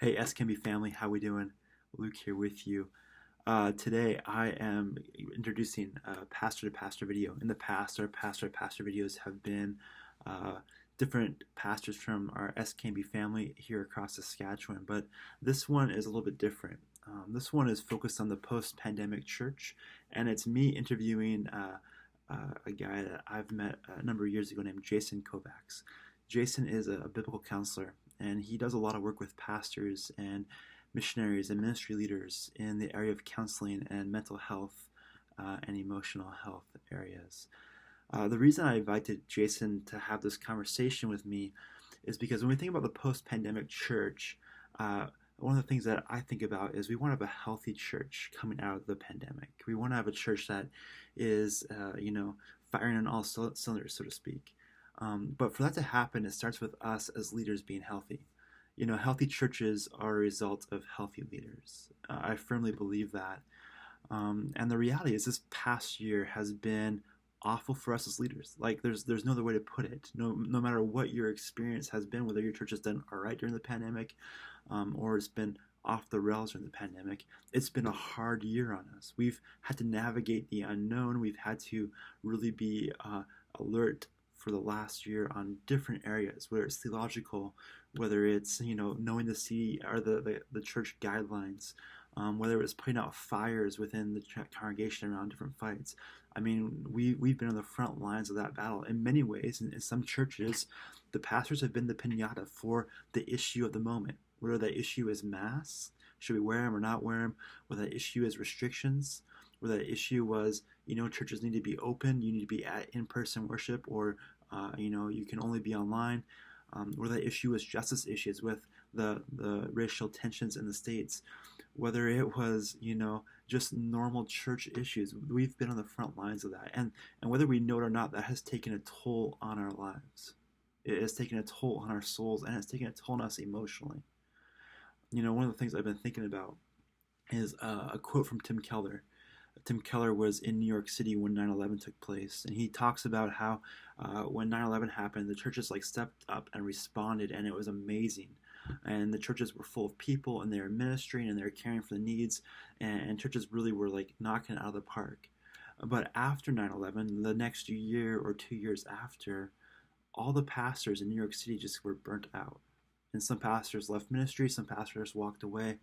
Hey, SKB family, how we doing? Luke here with you. Today I am introducing a pastor to pastor video. In the past, our pastor to pastor videos have been uh, different pastors from our SKB family here across Saskatchewan, but this one is a little bit different. This one is focused on the post-pandemic church, and it's me interviewing a guy that I've met a number of years ago named Jason Kovacs. Jason is a biblical counselor, and he does a lot of work with pastors and missionaries and ministry leaders in the area of counseling and mental health and emotional health areas. The reason I invited Jason to have this conversation with me is because when we think about the post pandemic church, one of the things that I think about is we want to have a healthy church coming out of the pandemic. We want to have a church that is, firing on all cylinders, so to speak. But for that to happen, it starts with us as leaders being healthy. Healthy churches are a result of healthy leaders. I firmly believe that. And the reality is, this past year has been awful for us as leaders. Like, there's no other way to put it. No matter what your experience has been, whether your church has done all right during the pandemic, or it's been off the rails during the pandemic, it's been a hard year on us. We've had to navigate the unknown. We've had to really be alert for the last year on different areas, whether it's theological, whether it's knowing the C or the church guidelines, whether it was putting out fires within the congregation around different fights. I mean, we've been on the front lines of that battle in many ways. In some churches, the pastors have been the pinata for the issue of the moment. Whether that issue is masks, should we wear them or not wear them? Whether that issue is restrictions, whether that issue was, churches need to be open, you need to be at in-person worship, or you can only be online. Whether that issue was justice issues with the racial tensions in the states, whether it was just normal church issues. We've been on the front lines of that, and whether we know it or not, that has taken a toll on our lives. It has taken a toll on our souls, and it's taken a toll on us emotionally. One of the things I've been thinking about is a quote from Tim Keller. Tim Keller was in New York City when 9/11 took place, and he talks about how when 9/11 happened, the churches stepped up and responded, and it was amazing. And the churches were full of people, and they were ministering, and they were caring for the needs, and churches really were knocking it out of the park. But after 9/11, the next year or 2 years after, all the pastors in New York City just were burnt out. And some pastors left ministry, some pastors walked away.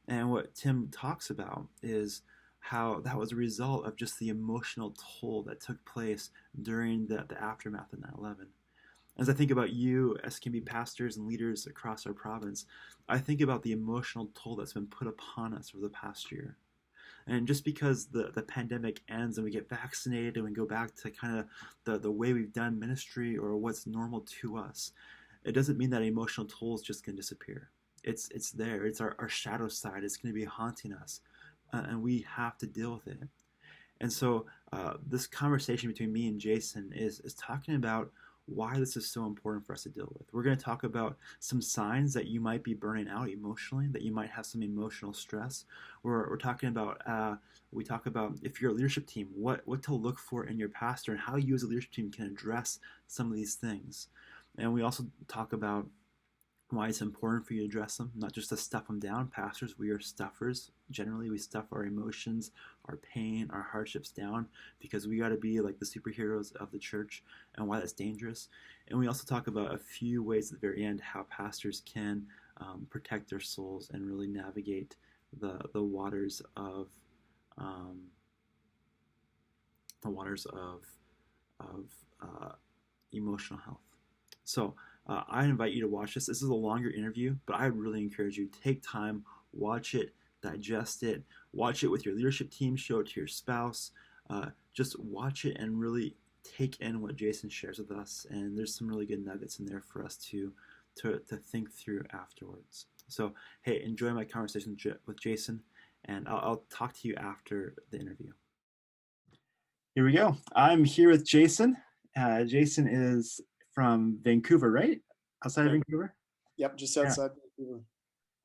And what Tim talks about is how that was a result of just the emotional toll that took place during the aftermath of 9/11. As I think about you, as can be pastors and leaders across our province, I think about the emotional toll that's been put upon us over the past year. And just because the pandemic ends and we get vaccinated and we go back to kind of the way we've done ministry or what's normal to us, it doesn't mean that emotional toll is just going to disappear. It's there. It's our shadow side. It's going to be haunting us, and we have to deal with it. And so this conversation between me and Jason is talking about why this is so important for us to deal with. We're going to talk about some signs that you might be burning out emotionally, that you might have some emotional stress. We're talking about, we talk about if you're a leadership team, what to look for in your pastor and how you as a leadership team can address some of these things. And we also talk about why it's important for you to address them, not just to stuff them down. Pastors, we are stuffers. Generally, we stuff our emotions, our pain, our hardships down because we got to be like the superheroes of the church, and why that's dangerous. And we also talk about a few ways at the very end how pastors can protect their souls and really navigate the waters of um, of emotional health. So I invite you to watch this. This is a longer interview, but I really encourage you to take time, watch it, digest it, watch it with your leadership team, show it to your spouse. Just watch it and really take in what Jason shares with us. And there's some really good nuggets in there for us to think through afterwards. So, hey, enjoy my conversation with Jason, and I'll talk to you after the interview. Here we go. I'm here with Jason. Jason is from Vancouver, right? Outside of Vancouver? Yep, just Yeah. outside Vancouver.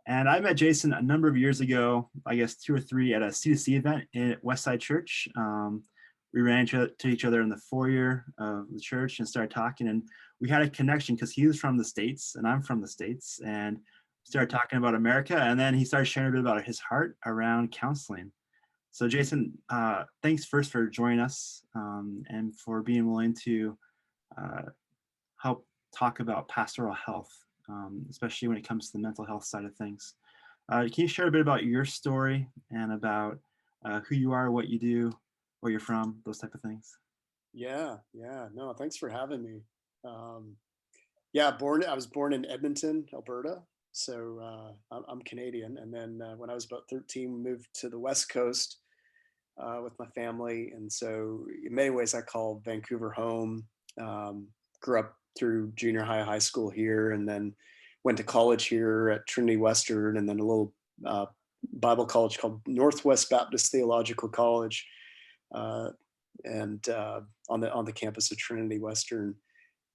And I met Jason a number of years ago, I guess 2 or 3, at a C2C event at Westside Church. We ran into each other in the foyer of the church and started talking, and we had a connection because he was from the States and I'm from the States, and started talking about America, and then he started sharing a bit about his heart around counseling. So, Jason, thanks first for joining us and for being willing to uh, help talk about pastoral health, especially when it comes to the mental health side of things. Can you share a bit about your story and about who you are, what you do, where you're from, those type of things? Yeah. No, thanks for having me. Um, I was born in Edmonton, Alberta. So I'm Canadian. And then when I was about 13, moved to the West Coast with my family. And so in many ways, I call Vancouver home. Um, Grew up through junior high, high school here, and then went to college here at Trinity Western, and then a little uh, Bible college called Northwest Baptist Theological College. Uh, and on the campus of Trinity Western.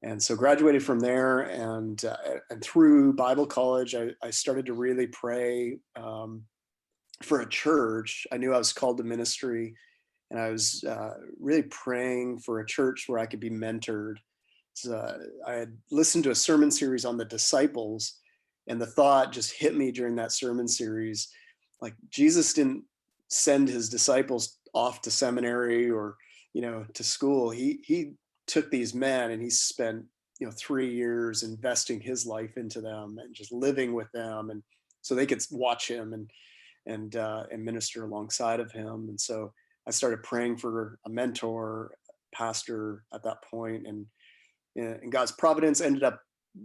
And so graduated from there, and through Bible college, I started to really pray for a church. I knew I was called to ministry, and I was really praying for a church where I could be mentored. So, I had listened to a sermon series on the disciples, and the thought just hit me during that sermon series, like Jesus didn't send his disciples off to seminary or to school. He took these men and he spent 3 years investing his life into them and just living with them, and so they could watch him and minister alongside of him. And so I started praying for a mentor, pastor at that point, and in God's providence, ended up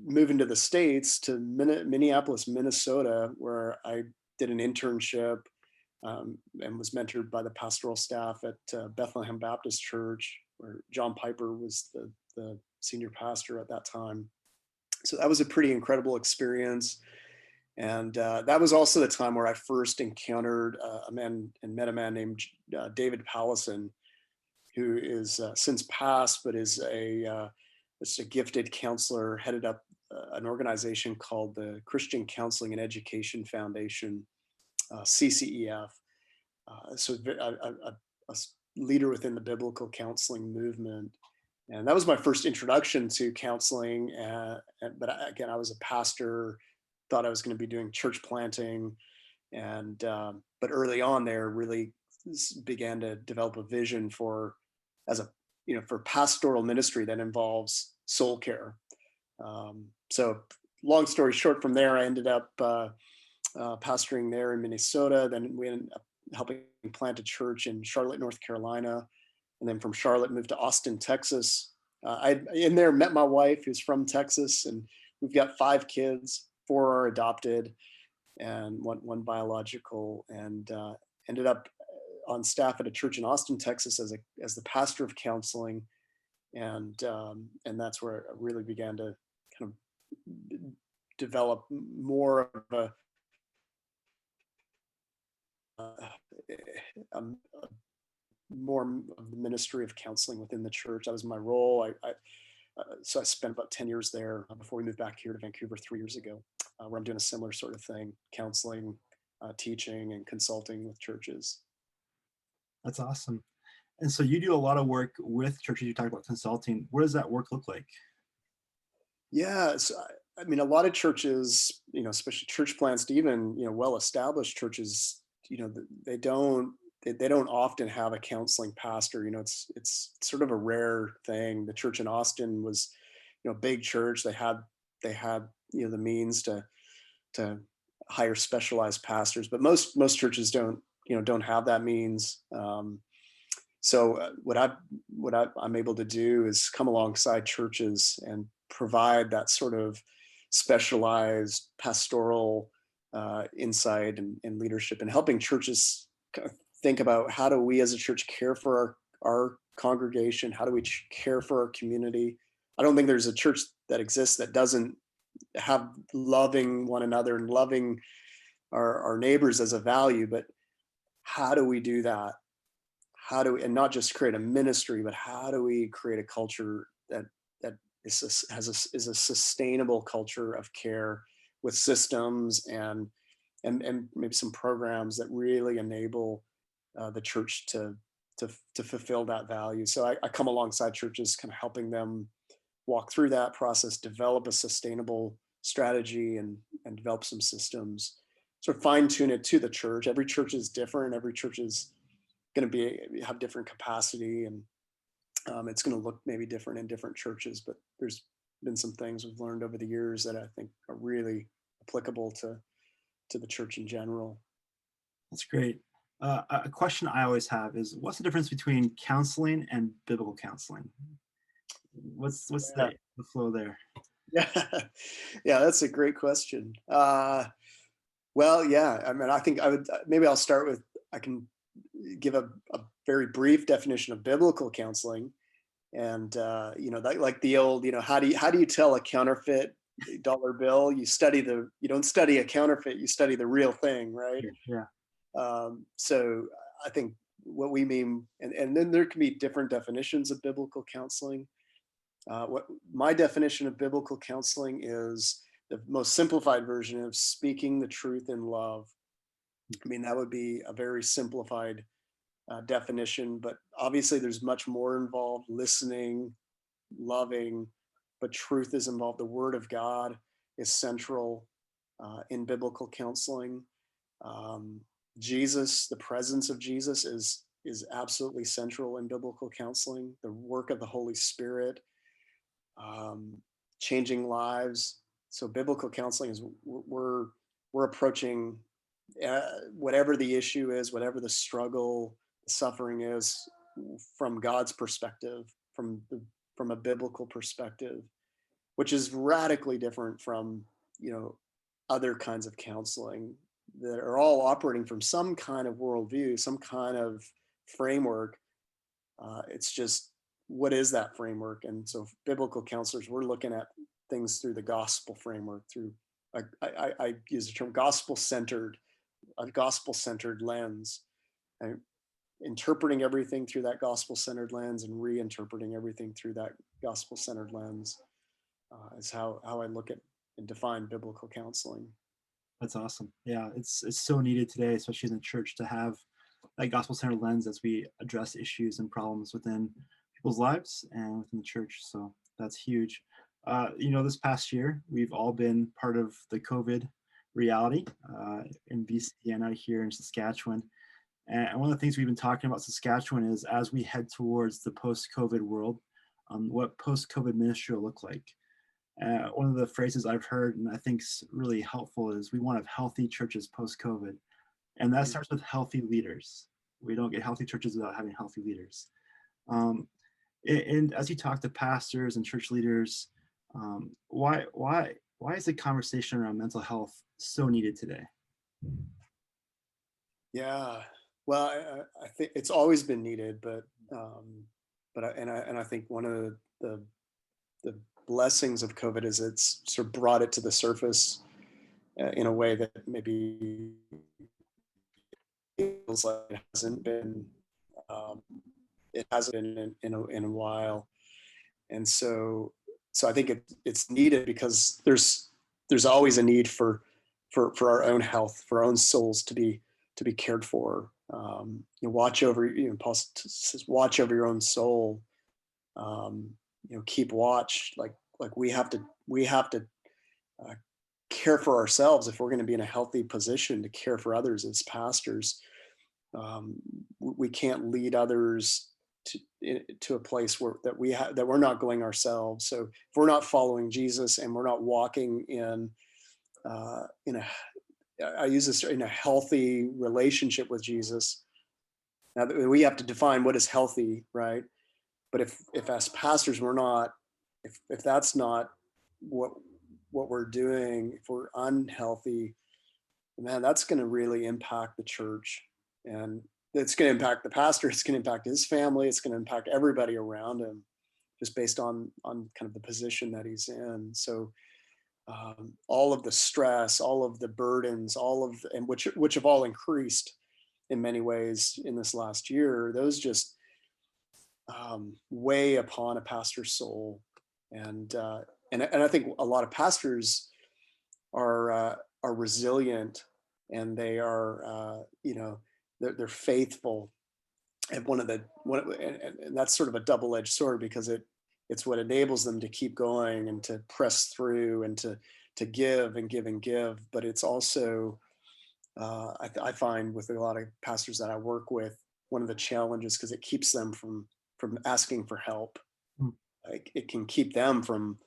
moving to the States to Minneapolis, Minnesota, where I did an internship and was mentored by the pastoral staff at Bethlehem Baptist Church, where John Piper was the senior pastor at that time. So that was a pretty incredible experience. And that was also the time where I first encountered a man and met a man named David Pallison, who is since passed, but is just a gifted counselor, headed up an organization called the Christian Counseling and Education Foundation, CCEF. So a leader within the biblical counseling movement. And that was my first introduction to counseling. But again, I was a pastor, thought I was going to be doing church planting. But early on there, really began to develop a vision for, as a, for pastoral ministry that involves soul care. So long story short, from there, I ended up pastoring there in Minnesota. Then we ended up helping plant a church in Charlotte, North Carolina. And then from Charlotte, moved to Austin, Texas. I in there met my wife, who's from Texas, and we've got 5 kids. 4 are adopted, and one biological. And ended up on staff at a church in Austin, Texas, as the pastor of counseling, and that's where I really began to kind of develop more of a more of the ministry of counseling within the church. That was my role. So I spent about 10 years there before we moved back here to Vancouver 3 years ago, where I'm doing a similar sort of thing, counseling, teaching, and consulting with churches. That's awesome. And so you do a lot of work with churches. You talk about consulting. What does that work look like? Yeah, so I mean, a lot of churches, especially church plants, to even well-established churches, they don't they don't often have a counseling pastor. It's sort of a rare thing. The church in Austin was, a big church. They had the means to hire specialized pastors, but most churches don't have that means. So I'm able to do is come alongside churches and provide that sort of specialized pastoral insight and leadership, and helping churches kind of think about, how do we as a church care for our congregation? How do we care for our community? I don't think there's a church that exists that doesn't have loving one another and loving our neighbors as a value. But how do we do that? How do we, and not just create a ministry, but how do we create a culture that is a sustainable culture of care, with systems and maybe some programs that really enable the church to fulfill that value. So I come alongside churches, kind of helping them walk through that process, develop a sustainable strategy and develop some systems, sort of fine tune it to the church. Every church is different. Every church is going to have different capacity, and it's going to look maybe different in different churches. But there's been some things we've learned over the years that I think are really applicable to the church in general. That's great. A question I always have is, what's the difference between counseling and biblical counseling? What's Yeah, the flow there? yeah, yeah. That's a great question. Well, yeah. I mean, I think I would maybe I'll start with I can give a very brief definition of biblical counseling, and that, like the old, how do you tell a counterfeit dollar bill? You don't study a counterfeit, you study the real thing, right? Yeah, yeah, So I think what we mean, and then there can be different definitions of biblical counseling. What my definition of biblical counseling is the most simplified version of speaking the truth in love. I mean, that would be a very simplified definition, but obviously there's much more involved: listening, loving, but truth is involved. The Word of God is central in biblical counseling. Um, Jesus, the presence of Jesus is absolutely central in biblical counseling. The work of the Holy Spirit, um, changing lives. So biblical counseling is we're approaching whatever the issue is, whatever the struggle, the suffering is, from God's perspective, from a biblical perspective, which is radically different from other kinds of counseling that are all operating from some kind of worldview, some kind of framework. It's just, what is that framework? And so, biblical counselors, we're looking at things through the gospel framework. Through I use the term gospel centered, a gospel centered lens, and interpreting everything through that gospel centered lens and reinterpreting everything through that gospel centered lens is how I look at and define biblical counseling. that's awesome. Yeah, it's so needed today, especially in the church, to have that gospel-centered lens as we address issues and problems within people's lives and within the church. So that's huge. This past year, we've all been part of the COVID reality in BC and out here in Saskatchewan. And one of the things we've been talking about Saskatchewan is, as we head towards the post-COVID world, what post-COVID ministry will look like. One of the phrases I've heard and I think is really helpful is, we want to have healthy churches post-COVID. And that Mhm. starts with healthy leaders. We don't get healthy churches without having healthy leaders. Um, and as you talk to pastors and church leaders, why is the conversation around mental health so needed today? Yeah. Well, I think it's always been needed, but I think one of the blessings of COVID is it's sort of brought it to the surface in a way that maybe feels like it hasn't been. Um, it hasn't been in a while, and so I think it's needed because there's always a need for our own health, for our own souls to be cared for. Watch over, Paul says, watch over your own soul. Keep watch. Like we have to uh, care for ourselves if we're going to be in a healthy position to care for others as pastors. We can't lead others to a place where that we're not going ourselves. So if we're not following Jesus and we're not walking in a I use this, in a healthy relationship with Jesus. Now we have to define what is healthy, right? But if as pastors we're not, if that's not what we're doing, if we're unhealthy, man, that's going to really impact the church, and it's going to impact the pastor. It's going to impact his family. It's going to impact everybody around him, just based on kind of the position that he's in. So all of the stress, all of the burdens, and which have all increased in many ways in this last year, those just weigh upon a pastor's soul. And I think a lot of pastors are resilient, and they are they're faithful. And and that's sort of a double-edged sword, because it's what enables them to keep going and to press through and to give and give and give, but it's also I find with a lot of pastors that I work with, one of the challenges, because it keeps them from asking for help. Mm. Like it can keep them from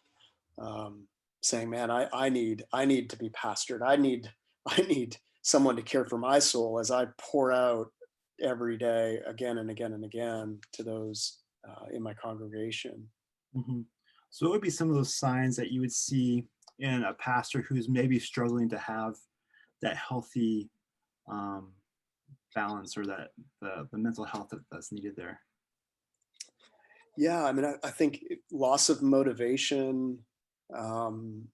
saying, "Man, I need to be pastored. I need someone to care for my soul as I pour out every day, again and again and again, to those in my congregation." Hmm. So, what would be some of those signs that you would see in a pastor who's maybe struggling to have that healthy um, balance, or that the mental health that's needed there? Yeah, I mean, I think loss of motivation, um,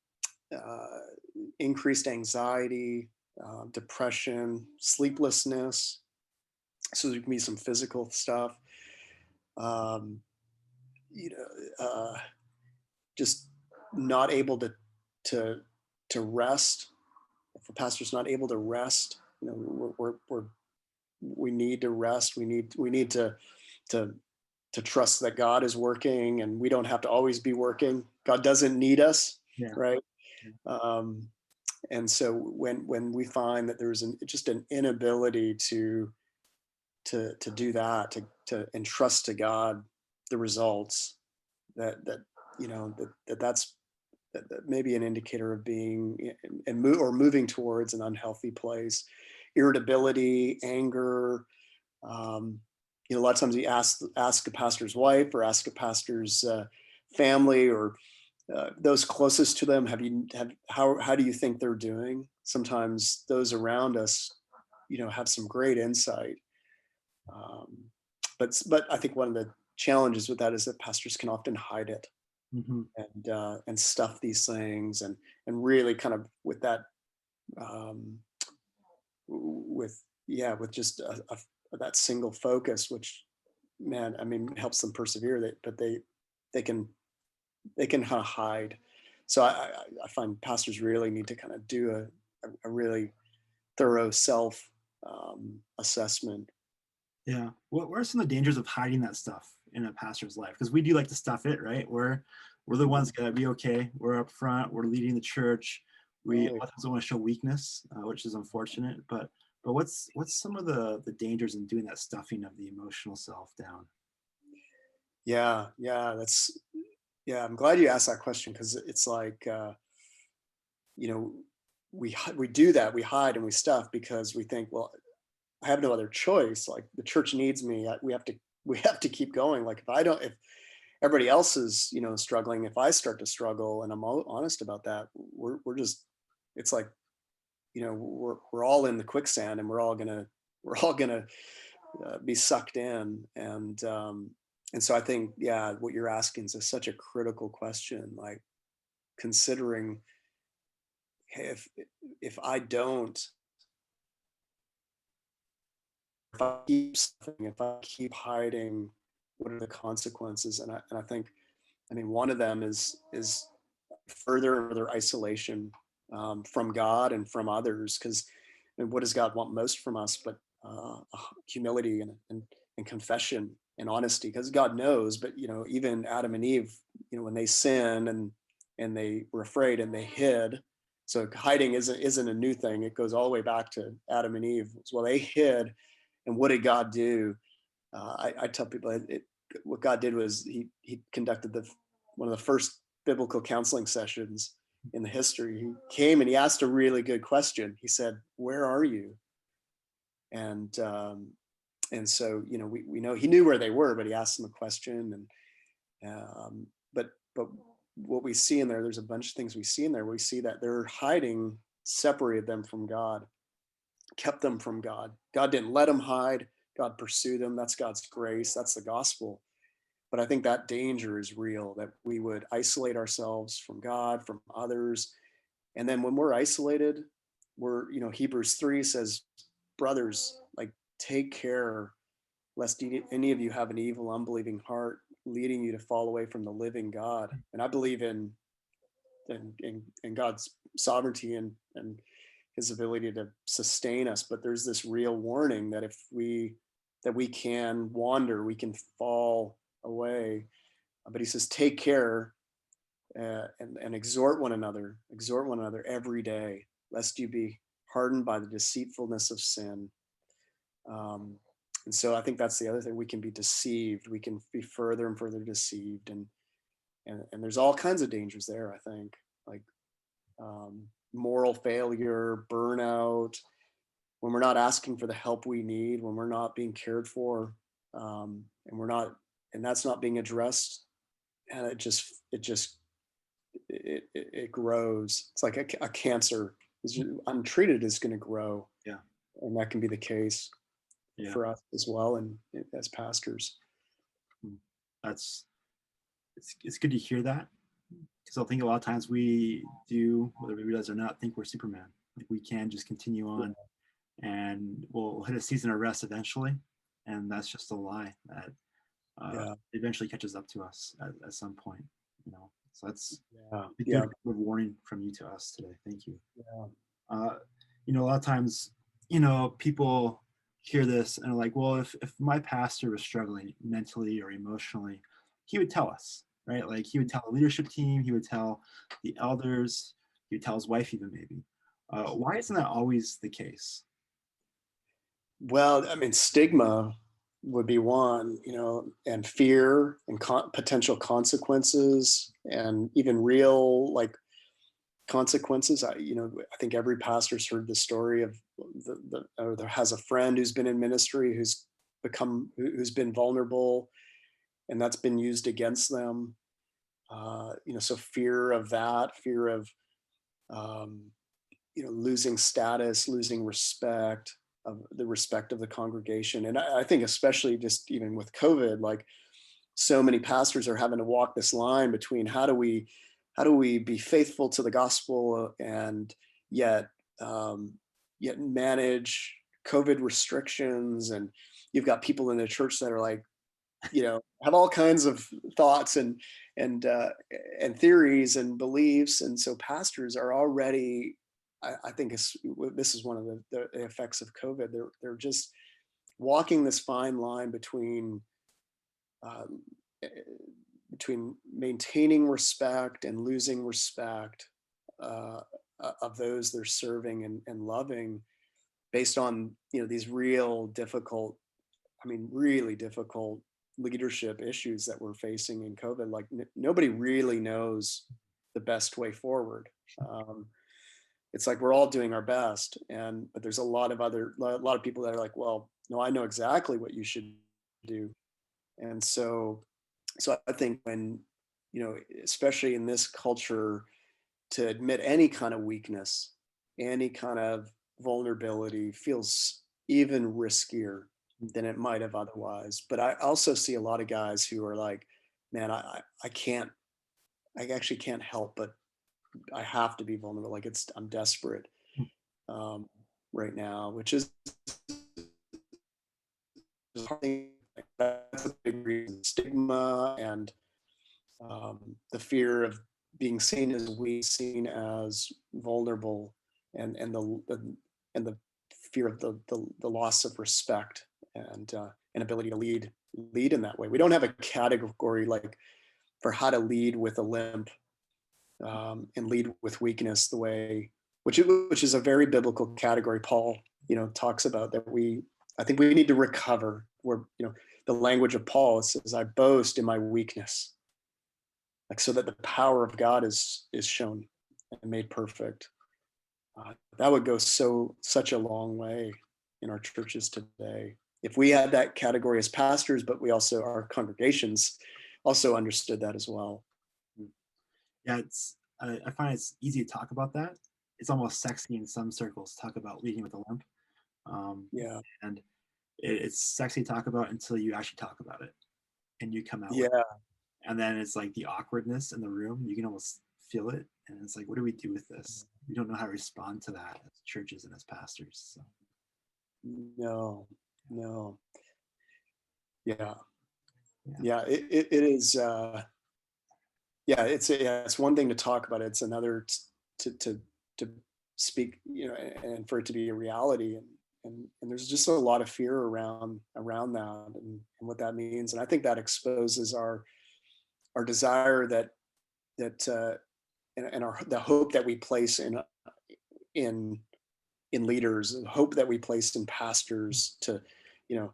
uh, increased anxiety, depression, sleeplessness. So there can be some physical stuff. Um, you know, just not able to to rest. If a pastor's not able to rest, we need to rest. We need to to trust that God is working, and we don't have to always be working. God doesn't need us, Yeah. right? Um, and so when we find that there's just an inability to do that, to entrust to God the results, that that's that may be an indicator of being or moving towards an unhealthy place. Irritability, anger. Um, a lot of times you ask a pastor's wife or ask a pastor's family, or those closest to them, how do you think they're doing? Sometimes those around us, have some great insight. Um, but I think one of the challenges with that is that pastors can often hide it Hmm. and stuff these things, and really kind of with that um, with with just that single focus, which, man, I mean, helps them persevere. But they can kind of hide. So I find pastors really need to kind of do a really thorough self assessment. Yeah. What are some of the dangers of hiding that stuff in a pastor's life? Because we do like to stuff it, right? We're the Mhm. ones gotta be okay. We're up front. We're leading the church. We Right. oftentimes don't want to show weakness, which is unfortunate. But what's some of the dangers in doing that stuffing of the emotional self down? Yeah. Yeah. Yeah. I'm glad you asked that question, because it's like, you know, we do that. We hide and we stuff because we think, well, I have no other choice. Like the church needs me. We have to keep going. Like if everybody else is, struggling, if I start to struggle, and I'm honest about that, we're just, it's like, we're all in the quicksand, and we're all gonna be sucked in. And so I think, yeah, what you're asking is such a critical question. Like considering, hey, if I don't, if I keep hiding, what are the consequences? And I think, I mean, one of them is further and further isolation from God and from others. Because, what does God want most from us but humility and confession and honesty? Because God knows, but even Adam and Eve, when they sinned and they were afraid and they hid. So hiding isn't a new thing. It goes all the way back to Adam and Eve. Well, they hid, and what did God do? I tell people what God did was he conducted one of the first biblical counseling sessions in the history. He came and he asked a really good question. He said, "Where are you?" And so we know he knew where they were, but he asked them a question. And but what we see in there's a bunch of things we see in there. We see that their hiding separated them from God, kept them from God. God didn't let them hide. God pursued them. That's God's grace. That's the gospel. But I think that danger is real, that we would isolate ourselves from God, from others. And then when we're isolated, Hebrews 3 says, brothers, like, take care lest any of you have an evil, unbelieving heart leading you to fall away from the living God. And I believe in God's sovereignty and his ability to sustain us. But there's this real warning that that we can wander, we can fall away. But he says, take care and exhort one another every day, lest you be hardened by the deceitfulness of sin. Um, and so I think that's the other thing. We can be deceived. We can be further and further deceived, and there's all kinds of dangers there. I think, like moral failure, burnout, when we're not asking for the help we need, when we're not being cared for, and we're not, and that's not being addressed, and it grows. It's like a cancer. Untreated is going to grow, Yeah. and that can be the case Yeah. for us as well, and as pastors. Mm. It's good to hear that, because I think a lot of times we do, whether we realize or not, think we're Superman. Like we can just continue Yeah, on, and we'll hit a season of rest eventually, and that's just a lie that yeah, eventually catches up to us at some point. You know, so that's yeah, a yeah, good warning from you to us today. Thank you. yeah. Uh, a lot of times, people hear this and are like, well, if my pastor was struggling mentally or emotionally, he would tell us, right? Like he would tell the leadership team, he would tell the elders, he would tell his wife even maybe. Why isn't that always the case? Well, I mean, stigma would be one, and fear and potential consequences, and even real like consequences. I think every pastor's heard the story of or there has a friend who's been in ministry who's been vulnerable, and that's been used against them. So fear of that, fear of um, losing status, losing respect of the respect of the congregation. And I think especially just even with COVID, like so many pastors are having to walk this line between how do we be faithful to the gospel and yet yet manage COVID restrictions. And you've got people in the church that are like, have all kinds of thoughts and uh, and theories and beliefs, and so pastors are already. I think this is one of the effects of COVID. They're just walking this fine line um, eh, between maintaining respect and losing respect uh, of those they're serving and loving, based on these real difficult, I mean, really difficult leadership issues that we're facing in COVID. Like nobody really knows the best way forward. Um, it's like we're all doing our best, but there's a lot of people that are like, well, no, I know exactly what you should do. And so I think when especially in this culture, to admit any kind of weakness, any kind of vulnerability feels even riskier than it might have otherwise. But I also see a lot of guys who are like, man, I can't, I actually can't help, but I have to be vulnerable. Like I'm desperate um, right now, which is that's a big reason. Stigma and the fear of being seen as weak, seen as vulnerable, and the fear of the loss of respect and inability to lead in that way. We don't have a category like for how to lead with a limp and lead with weakness, the way which is a very biblical category. Paul talks about that. I think we need to recover where the language of Paul says, I boast in my weakness, like so that the power of God is shown and made perfect. That would go such a long way in our churches today if we had that category as pastors, but we also, our congregations also understood that as well. Yeah, I find it's easy to talk about that. It's almost sexy in some circles to talk about leading with a limp, um, Yeah, and it's sexy to talk about until you actually talk about it and you come out with yeah, it. And then it's like the awkwardness in the room. You can almost feel it, and it's like, what do we do with this? We don't know how to respond to that as churches and as pastors. So, no, no, yeah, yeah, yeah. It is. Yeah, it's one thing to talk about it. It's another to speak, and for it to be a reality. And there's just a lot of fear around that and what that means. And I think that exposes our desire that that and the hope that we place in in leaders, the hope that we place in pastors to, you know,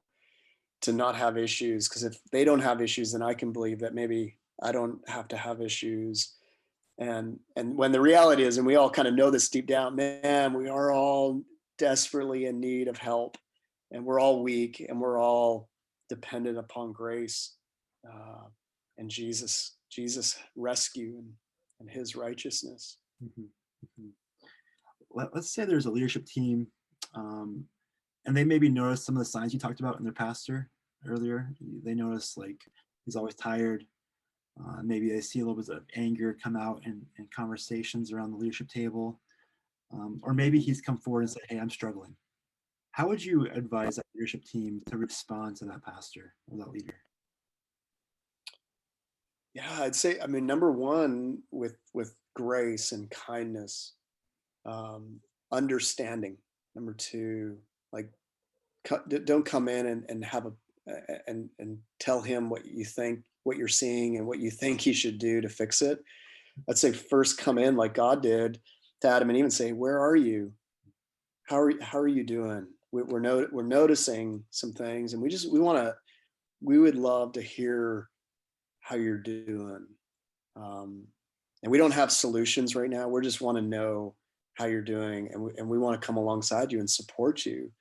to not have issues. Because if they don't have issues, then I can believe that maybe I don't have to have issues. And when the reality is, and we all kind of know this deep down, man, we are all desperately in need of help, and we're all weak, and we're all dependent upon grace, uh, and Jesus rescue and His righteousness. Mhm. Mhm. Let's say there's a leadership team, um, and they maybe notice some of the signs you talked about in their pastor earlier. They notice like he's always tired. Maybe they see a little bit of anger come out in conversations around the leadership table. Or maybe he's come forward and said, "Hey, I'm struggling." How would you advise that leadership team to respond to that pastor or that leader? Yeah, I'd say, I mean, number one, with grace and kindness, understanding. Number two, like, don't come in and have and tell him what you think, what you're seeing, and what you think he should do to fix it. I'd say first come in like God did to Adam and Eve and say, "Where are you? How are you doing? We're noticing some things, and we would love to hear how you're doing." Um, and we don't have solutions right now. We just want to know how you're doing, and we want to come alongside you and support you.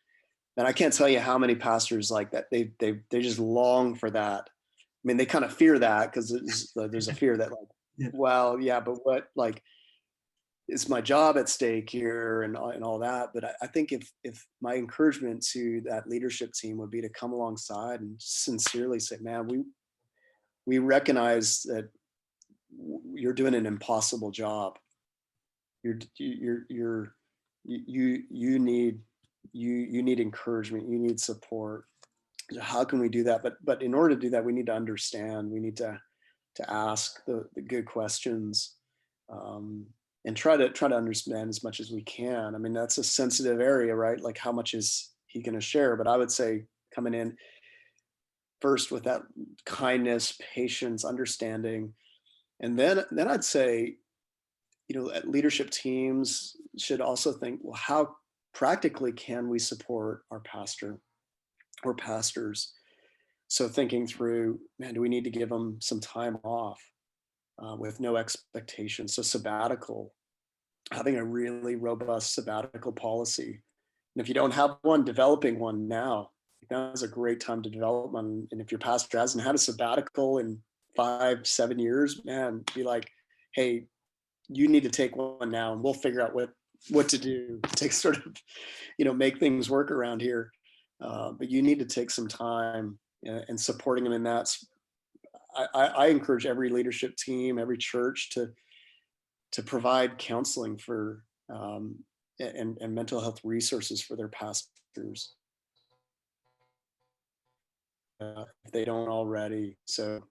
And I can't tell you how many pastors like that. They just long for that. I mean, they kind of fear that because there's a fear that, like, Yeah. well, yeah, but what, like, is my job at stake here, and all that. But I think if my encouragement to that leadership team would be to come alongside and sincerely say, man, we recognize that you're doing an impossible job. You're you need you need encouragement. You need support. How can we do that? But in order to do that, we need to understand. We need to ask the good questions, um, and try to understand as much as we can. I mean, that's a sensitive area, right? Like, how much is he going to share? But I would say coming in first with that kindness, patience, understanding, and then I'd say, leadership teams should also think, well, how practically can we support our pastor or pastors? So thinking through, man, do we need to give them some time off, with no expectation? So sabbatical, having a really robust sabbatical policy. And if you don't have one, developing one now. Now's a great time to develop one. And if your pastor hasn't had a sabbatical in 5, 7 years, man, be like, hey, you need to take one now, and we'll figure out what to do to sort of, make things work around here. But you need to take some time, and supporting them in that. I encourage every leadership team, every church to provide counseling for, and mental health resources for their pastors, if they don't already. So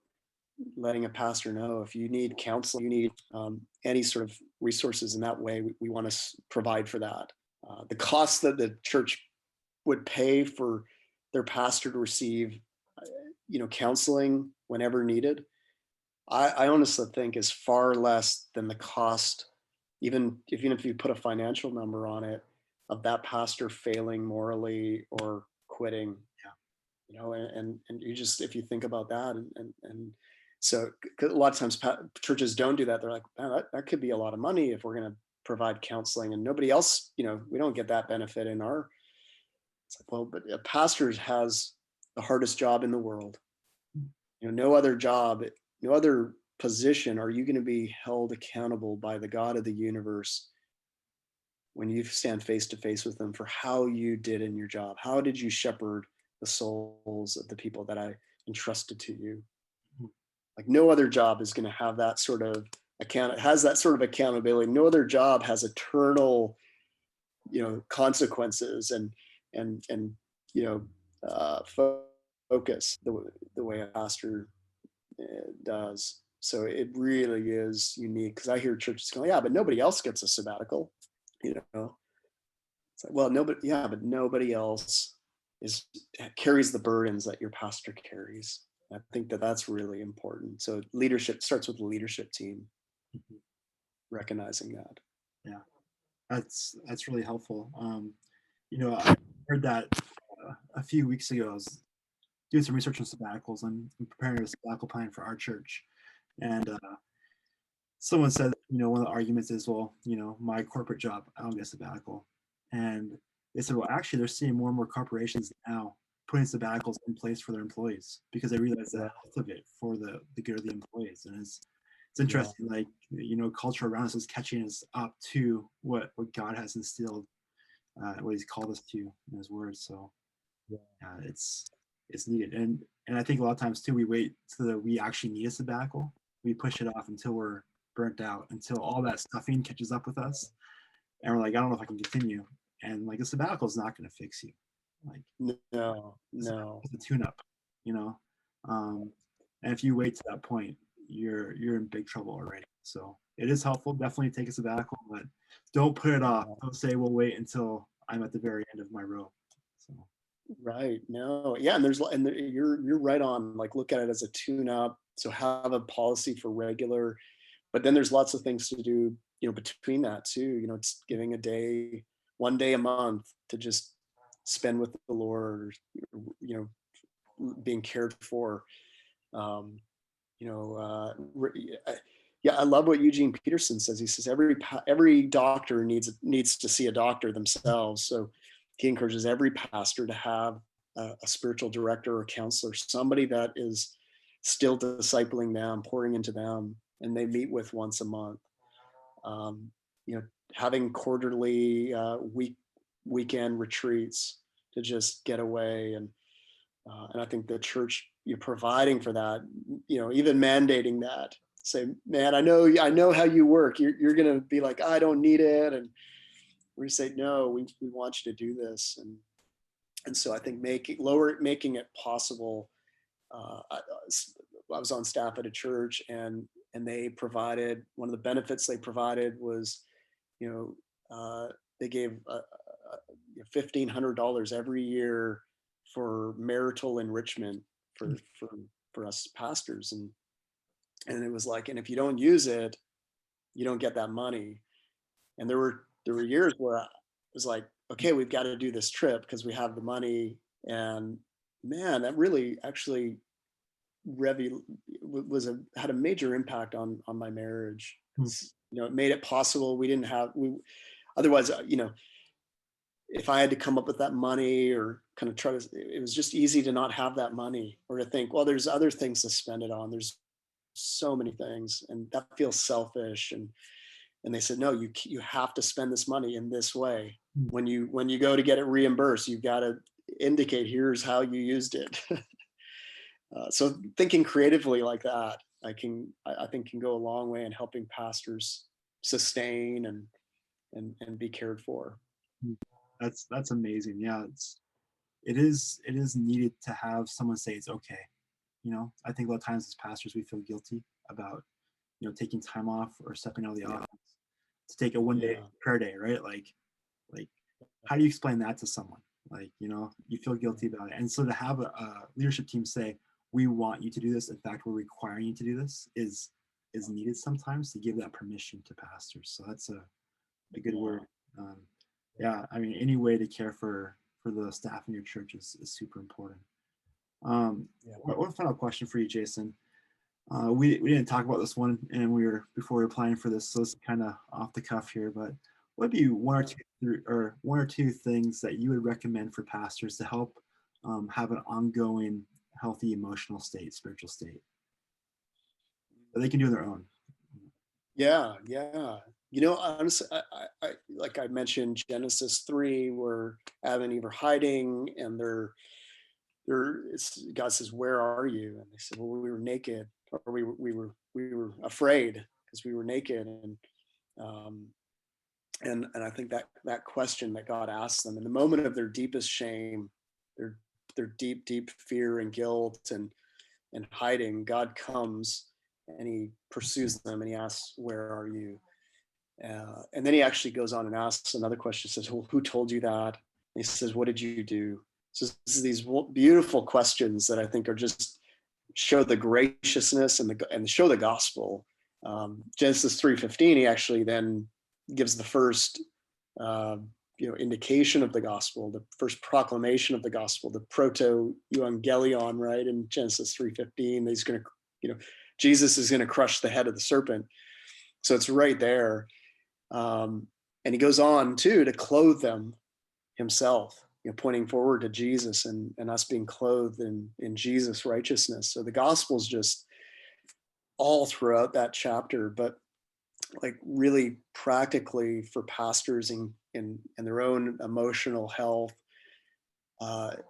letting a pastor know, if you need counseling, you need, any sort of resources in that way, we want to provide for that. The cost that the church would pay for their pastor to receive, counseling whenever needed, I honestly think is far less than the cost, even if you put a financial number on it, of that pastor failing morally or quitting. And you just, if you think about that, and so, 'cause a lot of times churches don't do that. They're like, "Man, that could be a lot of money if we're going to provide counseling, and nobody else, we don't get that benefit in our." It's like, well, but a pastor has the hardest job in the world. No other job, no other position are you going to be held accountable by the God of the universe when you stand face to face with them for how you did in your job. How did you shepherd the souls of the people that I entrusted to you? Like, no other job is going to have that sort of has that sort of accountability. No other job has eternal, consequences, and you know, focus the way a pastor, does. So it really is unique, because I hear churches go, yeah, but nobody else gets a sabbatical. You know, it's like, well, nobody, yeah, but nobody else is carries the burdens that your pastor carries. I think that that's really important. So leadership starts with the leadership team. Mhm. recognizing that. Yeah, that's really helpful. I heard that a few weeks ago. I was doing some research on sabbaticals. I'm preparing a sabbatical plan for our church, and someone said, one of the arguments is, well, my corporate job, I don't get a sabbatical. And they said, well, actually, they're seeing more and more corporations now putting sabbaticals in place for their employees because they realize the Yeah, health of it for the good of the employees. And it's yeah, interesting, like, culture around us is catching us up to what God has instilled, what he's called us to in his word. So yeah, it's needed. And I think a lot of times too, we wait till we actually need a sabbatical. We push it off until we're burnt out, until all that stuffing catches up with us, and we're like, I don't know if I can continue. And like a sabbatical is not going to fix you. Like no, it's no. a tune-up, you know. And if you wait to that point, you're in big trouble already. So it is helpful, definitely take a sabbatical, but don't put it off. Yeah. Don't say we'll wait until I'm at the very end of my rope. So Right. No. Yeah. And you're right on. Like, look at it as a tune up. So have a policy for regular, but then there's lots of things to do, between that too. It's giving a day, one day a month to just spend with the Lord, or, being cared for. Um, yeah, I love what Eugene Peterson says. He says every doctor needs to see a doctor themselves. So he encourages every pastor to have a spiritual director or counselor, somebody that is still discipling them, pouring into them, and they meet with once a month. Um, you know, having quarterly weekend retreats to just get away, and I think the church, you're providing for that, even mandating that. Say, man, I know how you work. You're going to be like, I don't need it. And we say, no, we want you to do this. And so I think making it possible. I was on staff at a church, and they provided, one of the benefits they provided was, you they gave $1,500 every year for marital enrichment for us pastors, and it was like, and if you don't use it, you don't get that money. And there were years where I was like, okay, we've got to do this trip because we have the money, and man, that really actually had a major impact on my marriage, hmm, because it made it possible. We didn't have we Otherwise, if I had to come up with that money, or kind of try to, it was just easy to not have that money, or to think, well, there's other things to spend it on. There's so many things, and that feels selfish. And they said, no, you have to spend this money in this way. hmm, When you go to get it reimbursed, you've got to indicate, here's how you used it. So thinking creatively like that, I think can go a long way in helping pastors sustain and be cared for. hmm. That's amazing. Yeah, it is needed to have someone say it's okay. I think a lot of times as pastors we feel guilty about taking time off or stepping out of the Yeah, office to take a 1 day yeah, prayer day, right? Like how do you explain that to someone? Like, you feel guilty about it. And so to have a leadership team say, we want you to do this, in fact, we're requiring you to do this, is needed sometimes to give that permission to pastors. So that's a good yeah, word. Um, yeah, I mean, any way to care for the staff in your church is super important. yeah. One final question for you, Jason. We didn't talk about this one, and before we were planning for this, so it's kind of off the cuff here. But what would be one or two things that you would recommend for pastors to help have an ongoing, healthy emotional state, spiritual state that they can do on their own? Yeah, yeah. Honestly, like I mentioned, Genesis 3, where Adam and Eve are hiding, and God says, "Where are you?" And they said, "Well, we were naked, or we were afraid because we were naked." Um, and I think that question that God asks them in the moment of their deepest shame, their their deep fear and guilt and hiding, God comes and He pursues them, and He asks, "Where are you?" And then He actually goes on and asks another question. Says, "Well, who told you that?" And He says, "What did you do?" So this is these beautiful questions that I think are just show the graciousness and show the gospel. Genesis 3:15, he actually then gives the first indication of the gospel, the first proclamation of the gospel, the proto-evangelion, right? In Genesis 3:15, he's going to, Jesus is going to crush the head of the serpent. So it's right there. And he goes on too to clothe them himself, pointing forward to Jesus and us being clothed in Jesus' righteousness. So the gospel's just all throughout that chapter, but like really practically for pastors in their own emotional health. One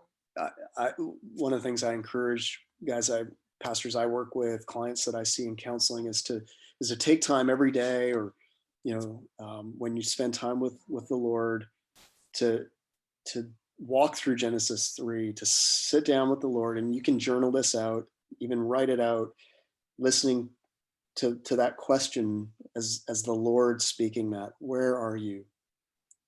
of the things I encourage pastors I work with, clients that I see in counseling, is to take time every day, or when you spend time with the Lord, to walk through Genesis 3, to sit down with the Lord, and you can journal this out, even write it out, listening to that question as the Lord speaking that, where are you?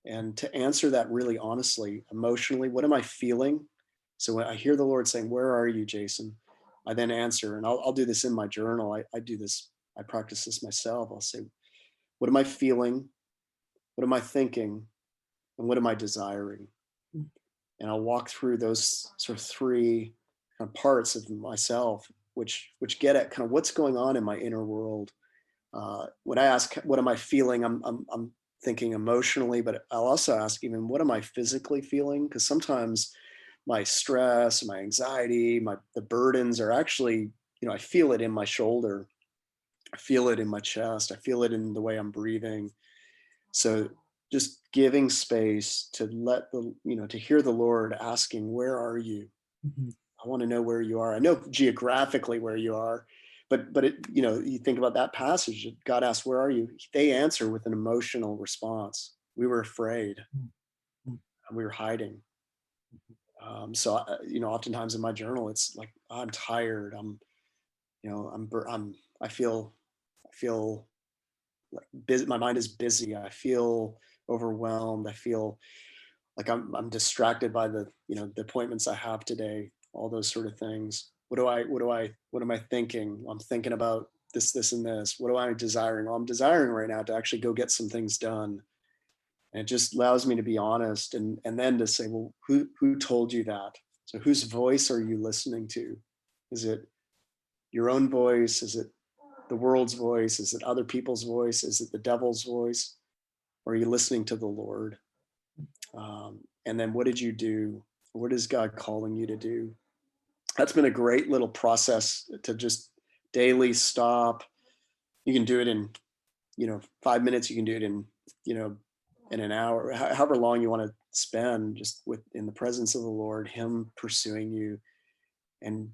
And to answer that really honestly, emotionally, what am I feeling? So when I hear the Lord saying, where are you, Jason? I then answer, and I'll do this in my journal. I do this, I practice this myself. I'll say, what am I feeling? What am I thinking? And what am I desiring? And I'll walk through those sort of three kind of parts of myself, which get at kind of what's going on in my inner world. When I ask, what am I feeling? I'm thinking emotionally, but I'll also ask, even, what am I physically feeling? Because sometimes my stress, my anxiety, the burdens are actually, I feel it in my shoulder. I feel it in my chest. I feel it in the way I'm breathing. So just giving space to let to hear the Lord asking, where are you? Mm-hmm. I want to know where you are. I know geographically where you are, but you think about that passage. God asks, where are you? They answer with an emotional response. We were afraid. Mm-hmm. We were hiding. So oftentimes in my journal, it's like, I'm tired. I feel like busy. My mind is busy. I feel overwhelmed. I feel like I'm distracted by the appointments I have today, all those sort of things. What am I thinking? I'm thinking about this and this. What am I desiring? Well, I'm desiring right now to actually go get some things done. And it just allows me to be honest, and then to say, well, who told you that? So whose voice are you listening to? Is it your own voice? Is it the world's voice? Is it other people's voice? Is it the devil's voice? Or are you listening to the Lord? And then what did you do? What is God calling you to do? That's been a great little process to just daily stop. You can do it in 5 minutes. You can do it in in an hour, however long you want to spend, just in the presence of the Lord, him pursuing you, and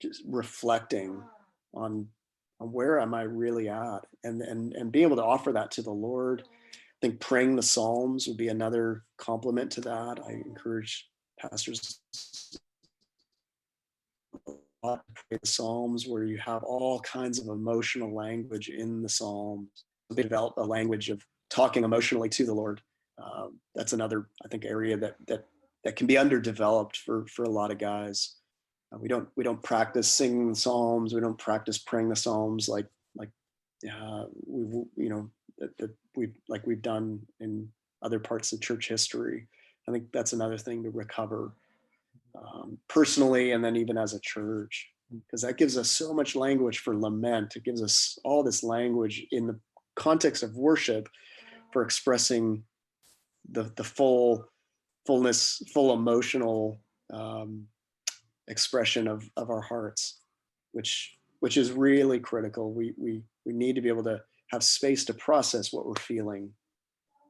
just reflecting on where am I really at, and being able to offer that to the Lord. I think praying the Psalms would be another complement to that. I encourage pastors to pray the Psalms, where you have all kinds of emotional language in the Psalms. They develop a language of talking emotionally to the Lord. That's another, I think, area that can be underdeveloped for a lot of guys. We don't practice singing the Psalms. We don't practice praying the Psalms like we've done in other parts of church history. I think that's another thing to recover personally, and then even as a church, because that gives us so much language for lament. It gives us all this language in the context of worship for expressing the full emotional expression of our hearts, which is really critical. We need to be able to have space to process what we're feeling,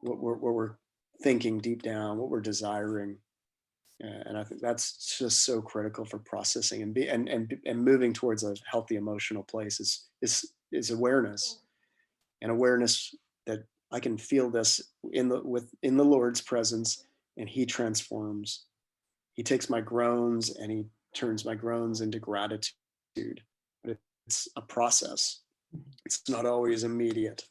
what we're thinking deep down, what we're desiring. And I think that's just so critical for processing and moving towards a healthy emotional place is awareness, and awareness that I can feel this in the Lord's presence, and he transforms. He takes my groans and he turns my groans into gratitude. But it's a process. It's not always immediate.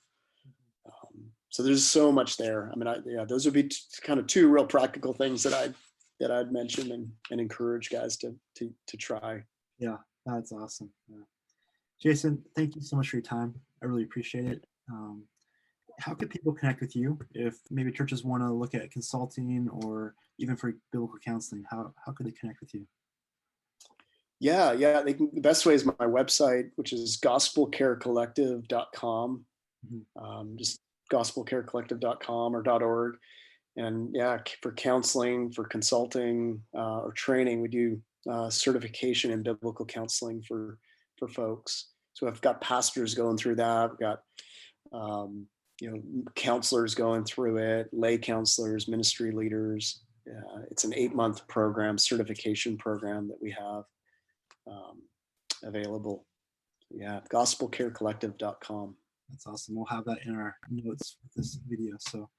So there's so much there. I mean, those would be kind of two real practical things that I'd mention and encourage guys to try. Yeah, that's awesome. Yeah. Jason, thank you so much for your time. I really appreciate it. How can people connect with you if maybe churches want to look at consulting or even for biblical counseling? How could they connect with you? Yeah. The best way is my website, which is gospelcarecollective.com. Mhm. Just gospelcarecollective.com or .org. And yeah, for counseling, for consulting, or training, we do certification in biblical counseling for folks. So I've got pastors going through that. I've got counselors going through it, lay counselors, ministry leaders. It's an 8-month program, certification program that we have um, available. Yeah, gospelcarecollective.com. That's awesome. We'll have that in our notes with this video. So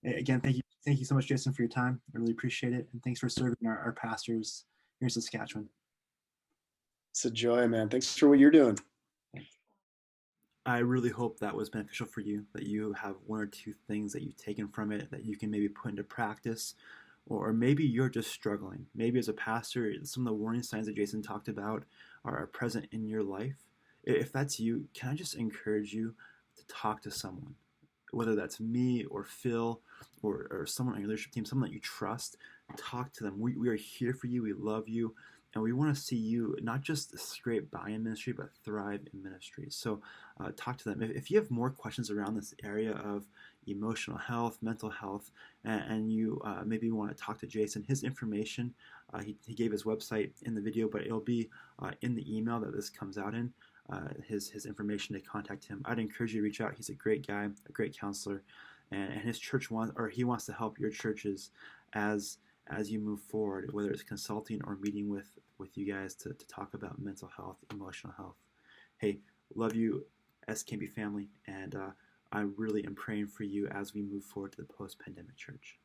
again, thank you so much, Jason, for your time. I really appreciate it, and thanks for serving our pastors here in Saskatchewan. It's a joy, man. Thanks for what you're doing. I really hope that was beneficial for you, that you have one or two things that you've taken from it that you can maybe put into practice, or maybe you're just struggling. Maybe as a pastor, some of the warning signs that Jason talked about are present in your life. If that's you, can I just encourage you to talk to someone? Whether that's me or Phil or someone on your leadership team, someone that you trust, talk to them. We are here for you. We love you. And we want to see you not just scrape by in ministry, but thrive in ministry. So talk to them. If you have more questions around this area of emotional health, mental health, and you maybe want to talk to Jason, his information, he gave his website in the video, but it'll be in the email that this comes out in. His information to contact him. I'd encourage you to reach out. He's a great guy, a great counselor, and his church he wants to help your churches as you move forward, whether it's consulting or meeting with you guys to talk about mental health, emotional health. Hey, love you, SKB family, and I really am praying for you as we move forward to the post-pandemic church.